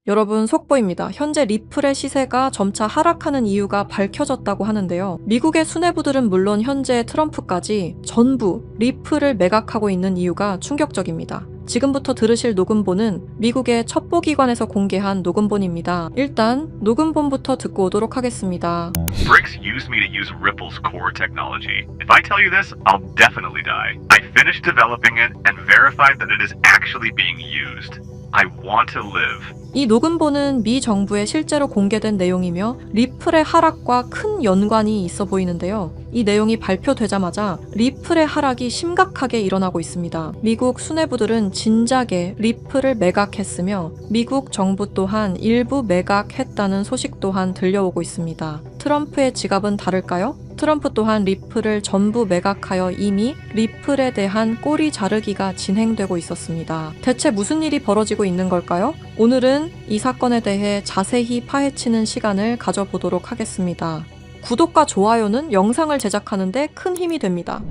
여러분 속보입니다. 현재 리플의 시세가 점차 하락하는 이유가 밝혀졌다고 하는데요. 미국의 수뇌부들은 물론 현재 트럼프까지 전부 리플을 매각하고 있는 이유가 충격적입니다. 지금부터 들으실 녹음본은 미국의 첩보기관에서 공개한 녹음본입니다. 일단 녹음본부터 듣고 오도록 하겠습니다. Bricks used me to use Ripple's core technology. If I tell you this, I'll definitely die. I finished developing it and verified that it is actually being used. I want to live. 이 녹음본은 미 정부에 실제로 공개된 내용이며 리플의 하락과 큰 연관이 있어 보이는데요. 이 내용이 발표되자마자 리플의 하락이 심각하게 일어나고 있습니다. 미국 수뇌부들은 진작에 리플을 매각했으며 미국 정부 또한 일부 매각했다는 소식 또한 들려오고 있습니다. 트럼프의 지갑은 다를까요? 트럼프 또한 리플을 전부 매각하여 이미 리플에 대한 꼬리 자르기가 진행되고 있었습니다. 대체 무슨 일이 벌어지고 있는 걸까요? 오늘은 이 사건에 대해 자세히 파헤치는 시간을 가져보도록 하겠습니다. 구독과 좋아요는 영상을 제작하는데 큰 힘이 됩니다.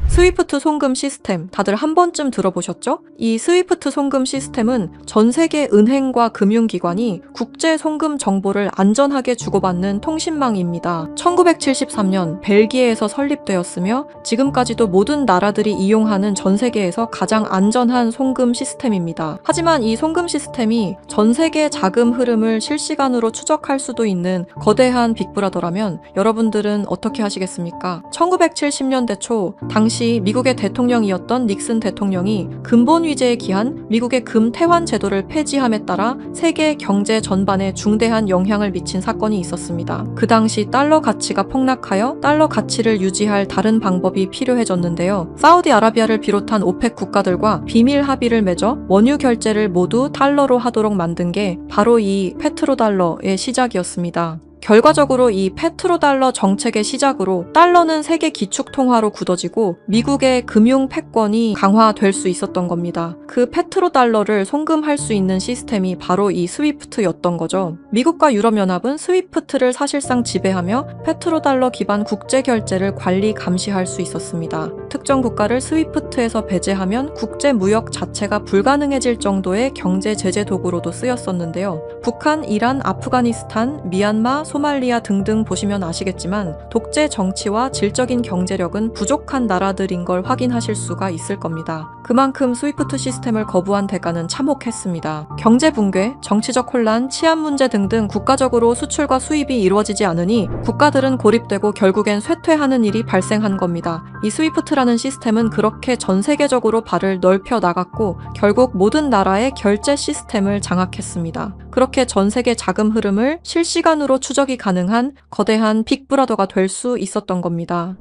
스위프트 송금 시스템 다들 한 번쯤 들어보셨죠? 이 스위프트 송금 시스템은 전 세계 은행과 금융기관이 국제 송금 정보를 안전하게 주고받는 통신망입니다. 1973년 벨기에에서 설립되었으며 지금까지도 모든 나라들이 이용하는 전 세계에서 가장 안전한 송금 시스템입니다. 하지만 이 송금 시스템이 전 세계 자금 흐름을 실시간으로 추적할 수도 있는 거대한 빅브라더라면 여러분들은 어떻게 하시겠습니까? 1970년대 초 당시 미국의 대통령이었던 닉슨 대통령이 근본 위제에 기한 미국의 금태환 제도를 폐지함에 따라 세계 경제 전반에 중대한 영향을 미친 사건이 있었습니다. 그 당시 달러 가치가 폭락하여 달러 가치를 유지할 다른 방법이 필요해졌는데요. 사우디아라비아를 비롯한 오펙 국가들과 비밀 합의를 맺어 원유 결제를 모두 달러로 하도록 만든 게 바로 이 페트로달러의 시작이었습니다. 결과적으로 이 페트로달러 정책의 시작으로 달러는 세계 기축통화로 굳어지고 미국의 금융 패권이 강화될 수 있었던 겁니다. 그 페트로달러를 송금할 수 있는 시스템이 바로 이 스위프트였던 거죠. 미국과 유럽연합은 스위프트를 사실상 지배하며 페트로달러 기반 국제결제를 관리 감시할 수 있었습니다. 특정 국가를 스위프트에서 배제하면 국제무역 자체가 불가능해질 정도의 경제 제재 도구로도 쓰였었는데요. 북한, 이란, 아프가니스탄, 미얀마, 소말리아 등등 보시면 아시겠지만 독재 정치와 질적인 경제력은 부족한 나라들인 걸 확인하실 수가 있을 겁니다. 그만큼 스위프트 시스템을 거부한 대가는 참혹했습니다. 경제 붕괴, 정치적 혼란, 치안 문제 등등 국가적으로 수출과 수입이 이루어지지 않으니 국가들은 고립되고 결국엔 쇠퇴하는 일이 발생한 겁니다. 이 스위프트라는 시스템은 그렇게 전 세계적으로 발을 넓혀 나갔고 결국 모든 나라의 결제 시스템을 장악했습니다. 그렇게 전 세계 자금 흐름을 실시간으로 추적이 가능한 거대한 빅브라더가 될 수 있었던 겁니다.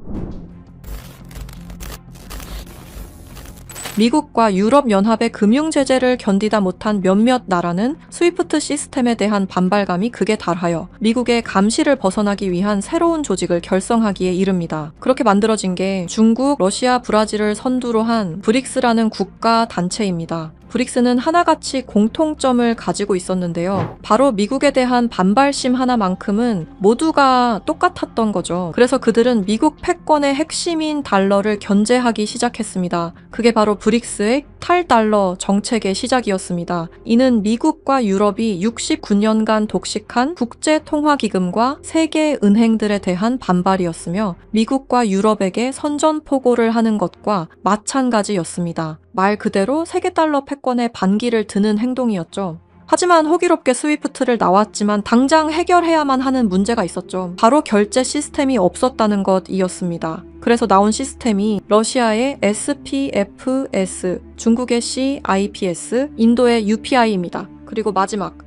미국과 유럽연합의 금융 제재를 견디다 못한 몇몇 나라는 스위프트 시스템에 대한 반발감이 극에 달하여 미국의 감시를 벗어나기 위한 새로운 조직을 결성하기에 이릅니다. 그렇게 만들어진 게 중국, 러시아, 브라질을 선두로 한 브릭스라는 국가 단체입니다. 브릭스는 하나같이 공통점을 가지고 있었는데요. 바로 미국에 대한 반발심 하나만큼은 모두가 똑같았던 거죠. 그래서 그들은 미국 패권의 핵심인 달러를 견제하기 시작했습니다. 그게 바로 브릭스의 탈달러 정책의 시작이었습니다. 이는 미국과 유럽이 69년간 독식한 국제통화기금과 세계 은행들에 대한 반발이었으며 미국과 유럽에게 선전포고를 하는 것과 마찬가지였습니다. 말 그대로 세계 달러 패권에 반기를 드는 행동이었죠. 하지만 호기롭게 스위프트를 나왔지만 당장 해결해야만 하는 문제가 있었죠. 바로 결제 시스템이 없었다는 것이었습니다. 그래서 나온 시스템이 러시아의 SPFS, 중국의 CIPS, 인도의 UPI입니다. 그리고 마지막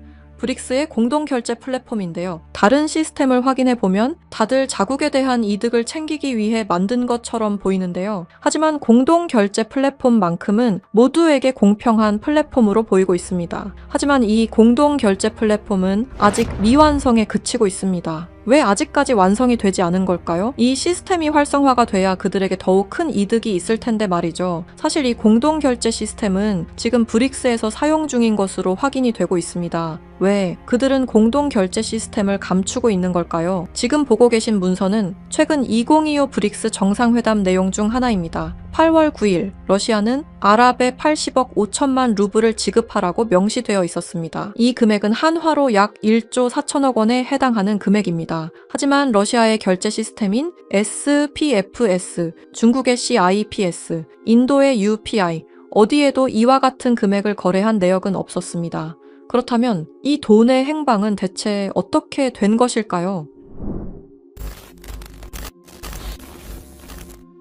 브릭스의 공동결제 플랫폼인데요. 다른 시스템을 확인해보면 다들 자국에 대한 이득을 챙기기 위해 만든 것처럼 보이는데요. 하지만 공동결제 플랫폼만큼은 모두에게 공평한 플랫폼으로 보이고 있습니다. 하지만 이 공동결제 플랫폼은 아직 미완성에 그치고 있습니다. 왜 아직까지 완성이 되지 않은 걸까요? 이 시스템이 활성화가 돼야 그들에게 더욱 큰 이득이 있을 텐데 말이죠. 사실 이 공동결제 시스템은 지금 브릭스에서 사용 중인 것으로 확인이 되고 있습니다. 왜 그들은 공동결제 시스템을 감추고 있는 걸까요? 지금 보고 계신 문서는 최근 2025 브릭스 정상회담 내용 중 하나입니다. 8월 9일 러시아는 아랍에 80억 5천만 루블을 지급하라고 명시되어 있었습니다. 이 금액은 한화로 약 1조 4천억 원에 해당하는 금액입니다. 하지만 러시아의 결제 시스템인 SPFS, 중국의 CIPS, 인도의 UPI, 어디에도 이와 같은 금액을 거래한 내역은 없었습니다. 그렇다면 이 돈의 행방은 대체 어떻게 된 것일까요?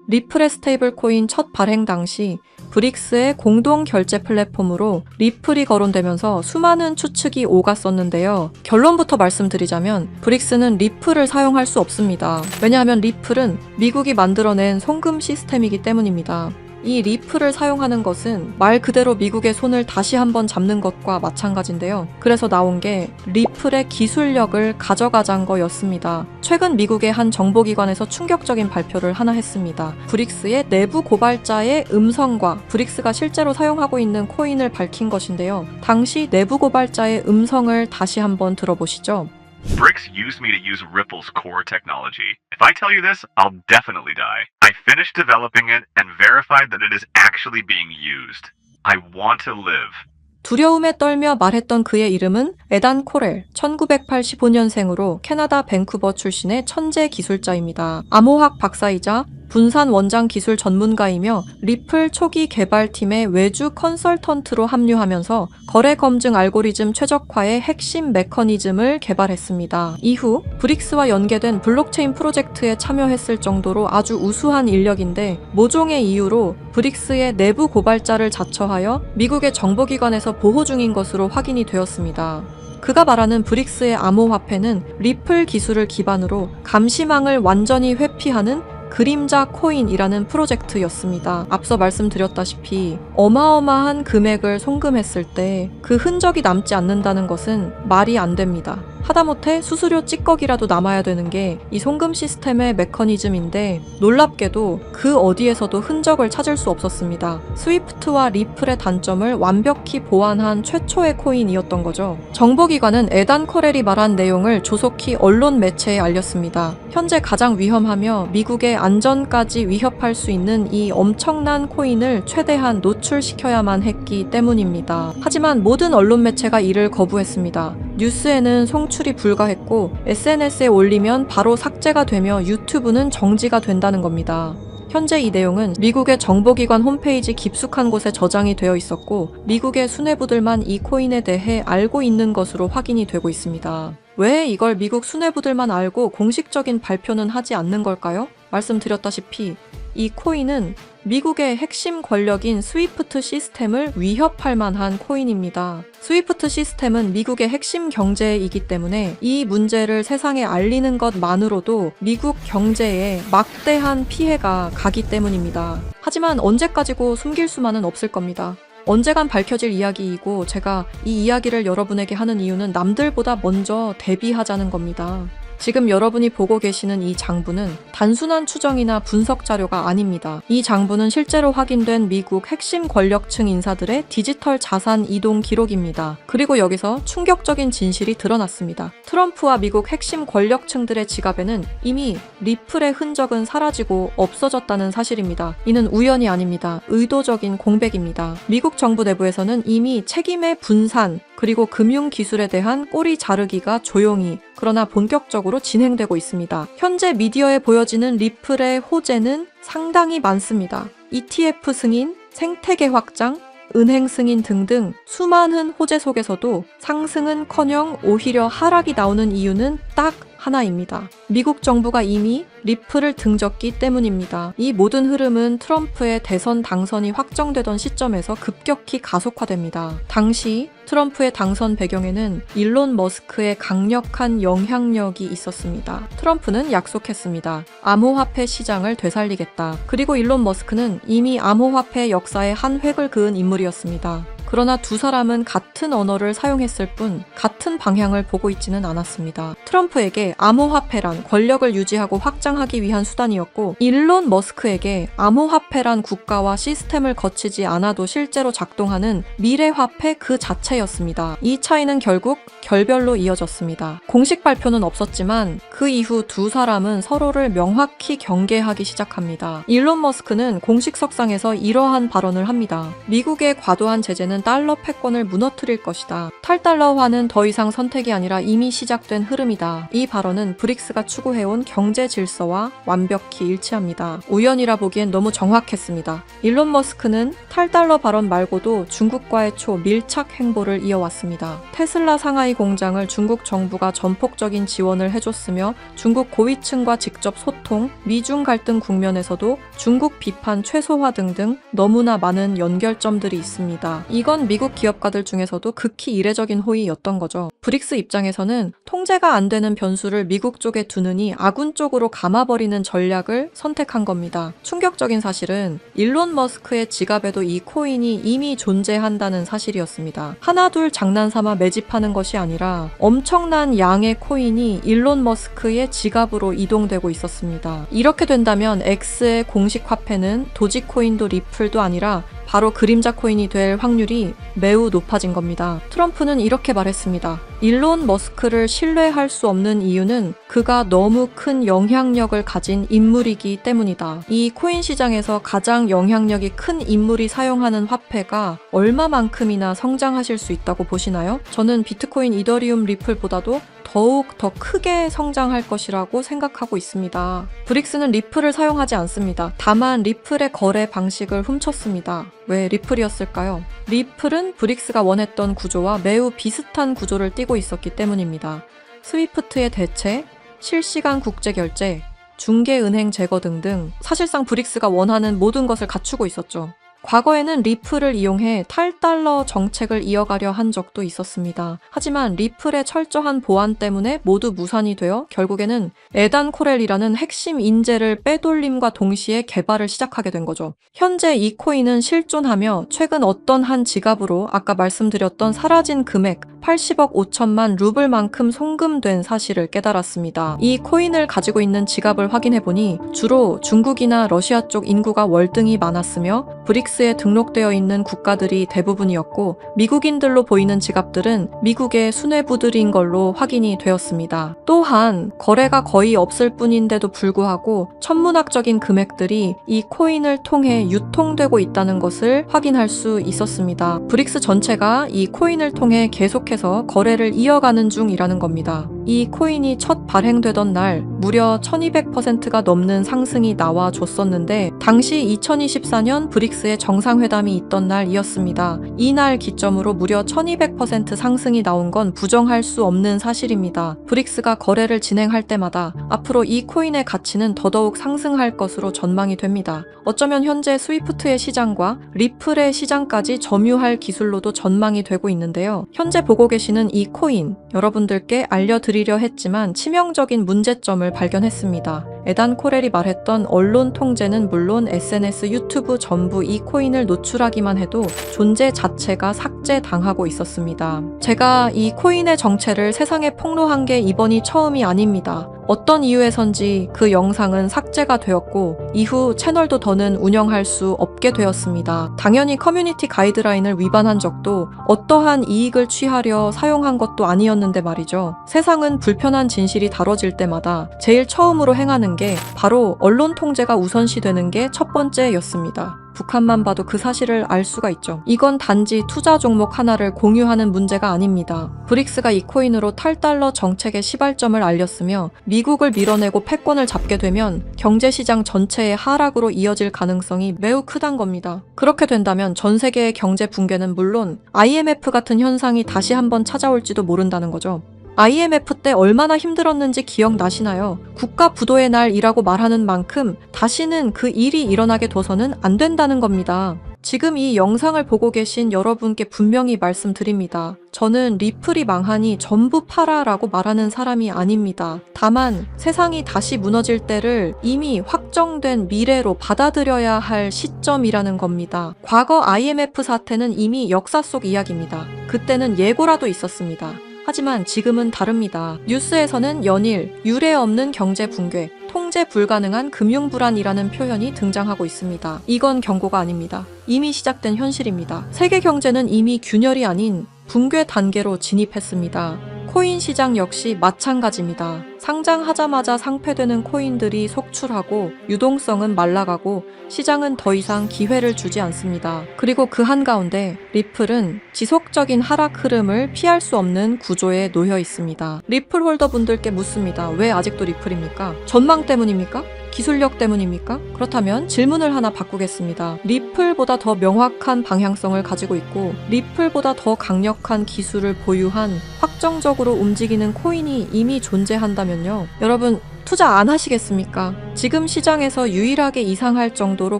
리플의 스테이블 코인 첫 발행 당시 브릭스의 공동 결제 플랫폼으로 리플이 거론되면서 수많은 추측이 오갔었는데요. 결론부터 말씀드리자면 브릭스는 리플을 사용할 수 없습니다. 왜냐하면 리플은 미국이 만들어낸 송금 시스템이기 때문입니다. 이 리플을 사용하는 것은 말 그대로 미국의 손을 다시 한번 잡는 것과 마찬가지인데요. 그래서 나온 게 리플의 기술력을 가져가자는 거였습니다. 최근 미국의 한 정보기관에서 충격적인 발표를 하나 했습니다. 브릭스의 내부 고발자의 음성과 브릭스가 실제로 사용하고 있는 코인을 밝힌 것인데요. 당시 내부 고발자의 음성을 다시 한번 들어보시죠. BRICS used me to use Ripple's core technology. If I tell you this, I'll definitely die. I finished developing it and verified that it is actually being used. I want to live. 두려움에 떨며 말했던 그의 이름은 에단 코렐, 1985년생으로 캐나다 밴쿠버 출신의 천재 기술자입니다. 암호학 박사이자 분산 원장 기술 전문가이며 리플 초기 개발팀의 외주 컨설턴트로 합류하면서 거래 검증 알고리즘 최적화의 핵심 메커니즘을 개발했습니다. 이후 브릭스와 연계된 블록체인 프로젝트에 참여했을 정도로 아주 우수한 인력인데 모종의 이유로 브릭스의 내부 고발자를 자처하여 미국의 정보기관에서 보호 중인 것으로 확인이 되었습니다. 그가 말하는 브릭스의 암호화폐는 리플 기술을 기반으로 감시망을 완전히 회피하는 그림자 코인이라는 프로젝트였습니다. 앞서 말씀드렸다시피 어마어마한 금액을 송금했을 때 그 흔적이 남지 않는다는 것은 말이 안 됩니다. 하다못해 수수료 찌꺼기라도 남아야 되는 게 이 송금 시스템의 메커니즘인데 놀랍게도 그 어디에서도 흔적을 찾을 수 없었습니다. 스위프트와 리플의 단점을 완벽히 보완한 최초의 코인이었던 거죠. 정보기관은 에단 코렐이 말한 내용을 조속히 언론 매체에 알렸습니다. 현재 가장 위험하며 미국의 안전까지 위협할 수 있는 이 엄청난 코인을 최대한 노출시켜야만 했기 때문입니다. 하지만 모든 언론 매체가 이를 거부했습니다. 뉴스에는 송출이 불가했고 SNS에 올리면 바로 삭제가 되며 유튜브는 정지가 된다는 겁니다. 현재 이 내용은 미국의 정보기관 홈페이지 깊숙한 곳에 저장이 되어 있었고 미국의 수뇌부들만 이 코인에 대해 알고 있는 것으로 확인이 되고 있습니다. 왜 이걸 미국 수뇌부들만 알고 공식적인 발표는 하지 않는 걸까요? 말씀드렸다시피 이 코인은 미국의 핵심 권력인 스위프트 시스템을 위협할 만한 코인입니다. 스위프트 시스템은 미국의 핵심 경제이기 때문에 이 문제를 세상에 알리는 것만으로도 미국 경제에 막대한 피해가 가기 때문입니다. 하지만 언제까지고 숨길 수만은 없을 겁니다. 언젠간 밝혀질 이야기이고 제가 이 이야기를 여러분에게 하는 이유는 남들보다 먼저 대비하자는 겁니다. 지금 여러분이 보고 계시는 이 장부는 단순한 추정이나 분석 자료가 아닙니다. 이 장부는 실제로 확인된 미국 핵심 권력층 인사들의 디지털 자산 이동 기록입니다. 그리고 여기서 충격적인 진실이 드러났습니다. 트럼프와 미국 핵심 권력층들의 지갑에는 이미 리플의 흔적은 사라지고 없어졌다는 사실입니다. 이는 우연이 아닙니다. 의도적인 공백입니다. 미국 정부 내부에서는 이미 책임의 분산, 그리고 금융기술에 대한 꼬리 자르기가 조용히 그러나 본격적으로 진행되고 있습니다. 현재 미디어에 보여지는 리플의 호재는 상당히 많습니다. ETF 승인, 생태계 확장, 은행 승인 등등 수많은 호재 속에서도 상승은커녕 오히려 하락이 나오는 이유는 딱 하나입니다. 미국 정부가 이미 리플을 등졌기 때문입니다. 이 모든 흐름은 트럼프의 대선 당선이 확정되던 시점에서 급격히 가속화됩니다. 당시 트럼프의 당선 배경에는 일론 머스크의 강력한 영향력이 있었습니다. 트럼프는 약속했습니다. 암호화폐 시장을 되살리겠다. 그리고 일론 머스크는 이미 암호화폐 역사의 한 획을 그은 인물이었습니다. 그러나 두 사람은 같은 언어를 사용했을 뿐 같은 방향을 보고 있지는 않았습니다. 트럼프에게 암호화폐란 권력을 유지하고 확장하기 위한 수단이었고 일론 머스크에게 암호화폐란 국가와 시스템을 거치지 않아도 실제로 작동하는 미래화폐 그 자체였습니다. 이 차이는 결국 결별로 이어졌습니다. 공식 발표는 없었지만 그 이후 두 사람은 서로를 명확히 경계하기 시작합니다. 일론 머스크는 공식 석상에서 이러한 발언을 합니다. 미국의 과도한 제재는 달러 패권을 무너뜨릴 것이다. 탈달러화는 더 이상 선택이 아니라 이미 시작된 흐름이다. 이 발언은 브릭스가 추구해온 경제 질서와 완벽히 일치합니다. 우연이라 보기엔 너무 정확했습니다. 일론 머스크는 탈달러 발언 말고도 중국과의 초밀착 행보를 이어왔습니다. 테슬라 상하이 공장을 중국 정부가 전폭적인 지원을 해줬으며 중국 고위층과 직접 소통, 미중 갈등 국면에서도 중국 비판 최소화 등등 너무나 많은 연결점들이 있습니다. 이건 미국 기업가들 중에서도 극히 이례적인 호의였던 거죠. 브릭스 입장에서는 통제가 안 되는 변수를 미국 쪽에 두느니 아군 쪽으로 감아버리는 전략을 선택한 겁니다. 충격적인 사실은 일론 머스크의 지갑에도 이 코인이 이미 존재한다는 사실이었습니다. 하나둘 장난삼아 매집하는 것이 아니라 엄청난 양의 코인이 일론 머스크의 지갑으로 이동되고 있었습니다. 이렇게 된다면 X의 공식 화폐는 도지코인도 리플도 아니라 바로 그림자 코인이 될 확률이 매우 높아진 겁니다. 트럼프는 이렇게 말했습니다. 일론 머스크를 신뢰할 수 없는 이유는 그가 너무 큰 영향력을 가진 인물이기 때문이다. 이 코인 시장에서 가장 영향력이 큰 인물이 사용하는 화폐가 얼마만큼이나 성장하실 수 있다고 보시나요? 저는 비트코인, 이더리움, 리플보다도 더욱 더 크게 성장할 것이라고 생각하고 있습니다. 브릭스는 리플을 사용하지 않습니다. 다만 리플의 거래 방식을 훔쳤습니다. 왜 리플이었을까요? 리플은 브릭스가 원했던 구조와 매우 비슷한 구조를 띠고 있었기 때문입니다. 스위프트의 대체, 실시간 국제결제, 중개은행 제거 등등 사실상 브릭스가 원하는 모든 것을 갖추고 있었죠. 과거에는 리플을 이용해 탈달러 정책을 이어가려 한 적도 있었습니다. 하지만 리플의 철저한 보안 때문에 모두 무산이 되어 결국에는 에단 코렐이라는 핵심 인재를 빼돌림과 동시에 개발을 시작하게 된 거죠. 현재 이 코인은 실존하며 최근 어떤 한 지갑으로 아까 말씀드렸던 사라진 금액 80억 5천만 루블만큼 송금된 사실을 깨달았습니다. 이 코인을 가지고 있는 지갑을 확인해보니 주로 중국이나 러시아 쪽 인구가 월등히 많았으며 브릭스에 등록되어 있는 국가들이 대부분이었고 미국인들로 보이는 지갑들은 미국의 수뇌부들인 걸로 확인이 되었습니다. 또한 거래가 거의 없을 뿐인데도 불구하고 천문학적인 금액들이 이 코인을 통해 유통되고 있다는 것을 확인할 수 있었습니다. 브릭스 전체가 이 코인을 통해 계속해서 거래를 이어가는 중이라는 겁니다. 이 코인이 첫 발행되던 날 무려 1200%가 넘는 상승이 나와줬었는데 당시 2024년 브릭스의 정상회담이 있던 날이었습니다. 이날 기점으로 무려 1200% 상승이 나온 건 부정할 수 없는 사실입니다. 브릭스가 거래를 진행할 때마다 앞으로 이 코인의 가치는 더더욱 상승할 것으로 전망이 됩니다. 어쩌면 현재 스위프트의 시장과 리플의 시장까지 점유할 기술로도 전망이 되고 있는데요. 현재 보고 계시는 이 코인, 여러분들께 알려드리려 했지만 치명적인 문제점을 발견했습니다. 에단 코렐이 말했던 언론 통제는 물론 SNS, 유튜브 전부 이 코인을 노출하기만 해도 존재 자체가 삭제당하고 있었습니다. 제가 이 코인의 정체를 세상에 폭로한 게 이번이 처음이 아닙니다. 어떤 이유에선지 그 영상은 삭제가 되었고 이후 채널도 더는 운영할 수 없게 되었습니다. 당연히 커뮤니티 가이드라인을 위반한 적도 어떠한 이익을 취하려 사용한 것도 아니었는데 말이죠. 세상은 불편한 진실이 다뤄질 때마다 제일 처음으로 행하는 게 바로 언론 통제가 우선시되는 게 첫 번째였습니다. 북한만 봐도 그 사실을 알 수가 있죠. 이건 단지 투자 종목 하나를 공유하는 문제가 아닙니다. 브릭스가 이 코인으로 탈달러 정책의 시발점을 알렸으며 미국을 밀어내고 패권을 잡게 되면 경제시장 전체의 하락으로 이어질 가능성이 매우 크단 겁니다. 그렇게 된다면 전 세계의 경제 붕괴는 물론 IMF 같은 현상이 다시 한번 찾아올지도 모른다는 거죠. IMF 때 얼마나 힘들었는지 기억나시나요? 국가 부도의 날이라고 말하는 만큼 다시는 그 일이 일어나게 둬서는 안 된다는 겁니다. 지금 이 영상을 보고 계신 여러분께 분명히 말씀드립니다. 저는 리플이 망하니 전부 팔아라고 말하는 사람이 아닙니다. 다만 세상이 다시 무너질 때를 이미 확정된 미래로 받아들여야 할 시점이라는 겁니다. 과거 IMF 사태는 이미 역사 속 이야기입니다. 그때는 예고라도 있었습니다. 하지만 지금은 다릅니다. 뉴스에서는 연일 유례 없는 경제 붕괴, 통제 불가능한 금융 불안이라는 표현이 등장하고 있습니다. 이건 경고가 아닙니다. 이미 시작된 현실입니다. 세계 경제는 이미 균열이 아닌 붕괴 단계로 진입했습니다. 코인 시장 역시 마찬가지입니다. 상장하자마자 상폐되는 코인들이 속출하고 유동성은 말라가고 시장은 더 이상 기회를 주지 않습니다. 그리고 그 한가운데 리플은 지속적인 하락 흐름을 피할 수 없는 구조에 놓여 있습니다. 리플 홀더분들께 묻습니다. 왜 아직도 리플입니까? 전망 때문입니까? 기술력 때문입니까? 그렇다면 질문을 하나 바꾸겠습니다. 리플보다 더 명확한 방향성을 가지고 있고 리플보다 더 강력한 기술을 보유한 확정적으로 움직이는 코인이 이미 존재한다면요. 여러분 투자 안 하시겠습니까? 지금 시장에서 유일하게 이상할 정도로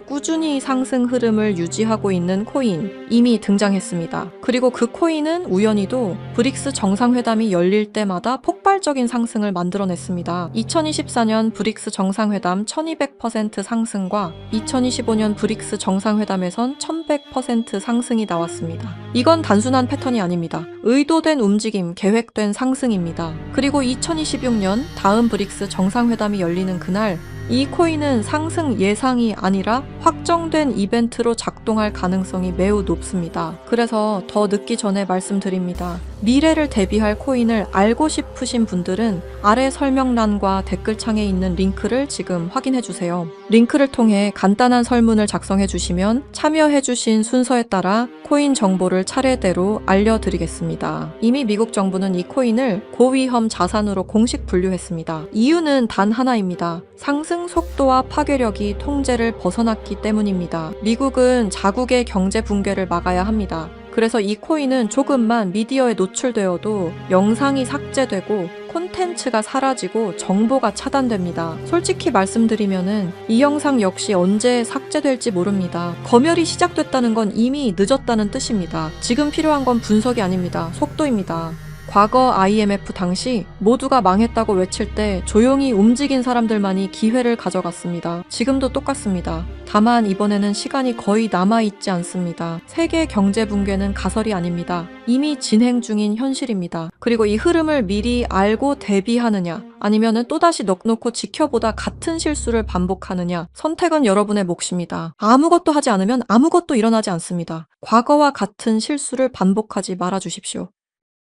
꾸준히 상승 흐름을 유지하고 있는 코인 이미 등장했습니다. 그리고 그 코인은 우연히도 브릭스 정상회담이 열릴 때마다 폭발적인 상승을 만들어냈습니다. 2024년 브릭스 정상회담 1200% 상승과 2025년 브릭스 정상회담에선 1100% 상승이 나왔습니다. 이건 단순한 패턴이 아닙니다. 의도된 움직임, 계획된 상승입니다. 그리고 2026년 다음 브릭스 정상회담이 열리는 그날 이 코인은 상승 예상이 아니라 확정된 이벤트로 작동할 가능성이 매우 높습니다. 그래서 더 늦기 전에 말씀드립니다. 미래를 대비할 코인을 알고 싶으신 분들은 아래 설명란과 댓글창에 있는 링크를 지금 확인해주세요. 링크를 통해 간단한 설문을 작성해주시면 참여해주신 순서에 따라 코인 정보를 차례대로 알려드리겠습니다. 이미 미국 정부는 이 코인을 고위험 자산으로 공식 분류했습니다. 이유는 단 하나입니다. 상승 속도와 파괴력이 통제를 벗어났기 때문입니다. 미국은 자국의 경제 붕괴를 막아야 합니다. 그래서 이 코인은 조금만 미디어에 노출되어도 영상이 삭제되고 콘텐츠가 사라지고 정보가 차단됩니다. 솔직히 말씀드리면은 이 영상 역시 언제 삭제될지 모릅니다. 검열이 시작됐다는 건 이미 늦었다는 뜻입니다. 지금 필요한 건 분석이 아닙니다. 속도입니다. 과거 IMF 당시 모두가 망했다고 외칠 때 조용히 움직인 사람들만이 기회를 가져갔습니다. 지금도 똑같습니다. 다만 이번에는 시간이 거의 남아있지 않습니다. 세계 경제 붕괴는 가설이 아닙니다. 이미 진행 중인 현실입니다. 그리고 이 흐름을 미리 알고 대비하느냐 아니면은 또다시 넉넉히 지켜보다 같은 실수를 반복하느냐 선택은 여러분의 몫입니다. 아무것도 하지 않으면 아무것도 일어나지 않습니다. 과거와 같은 실수를 반복하지 말아주십시오.